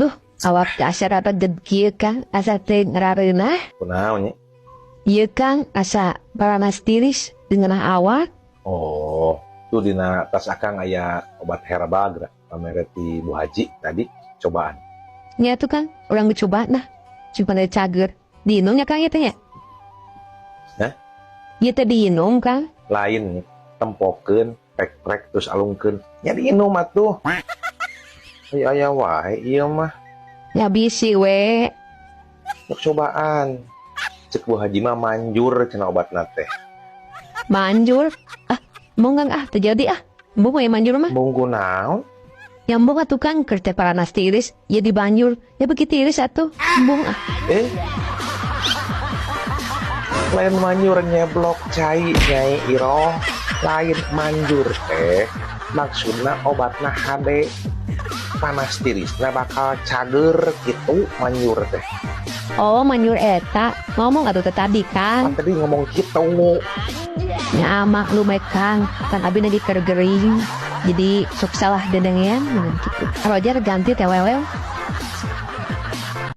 Duh, awak dasar apa gedgieu Kang, asa teu ngarareunah. Kunaon nya? Ieu Kang, asa paranas tiris dengan awak. Oh, tuh dina tas akang aya obat herbal geura pamere ti Bu Haji tadi cobaan. Nya tuh Kang, urang dicoba nah. Cuma ada cager. Diinum nya Kang ieu teh nya. Hah? Ieu teh diinum Kang. Lain tempokeun, prek-prek terus alungkeun. Nya diinum atuh. Aya wae ieu mah. Ya bisi we. Untuk cobaan. Cek Bu Haji mah manjur cenah obatna teh. Manjur. Embung Kang terjadi Embung we manjur mah. Munggu naon? Ya embung atuh Kang keur teh paranas tiris, ya dibanjur. Ya beuki tiris atuh. Embung Lain manjur nyeblok cai Nyai Iroh. Lain manjur teh maksudna obatna HD. Panas tirisna bakal cager gitu manjur teh. Oh, manjur eta. Ngomong atuh teh tadi Kang. Kan tadi ngomong gitu. Ya maklum Kang, kan abi lagi keur gering. Jadi sok salah dedengean gitu. Roger ganti teh wewe.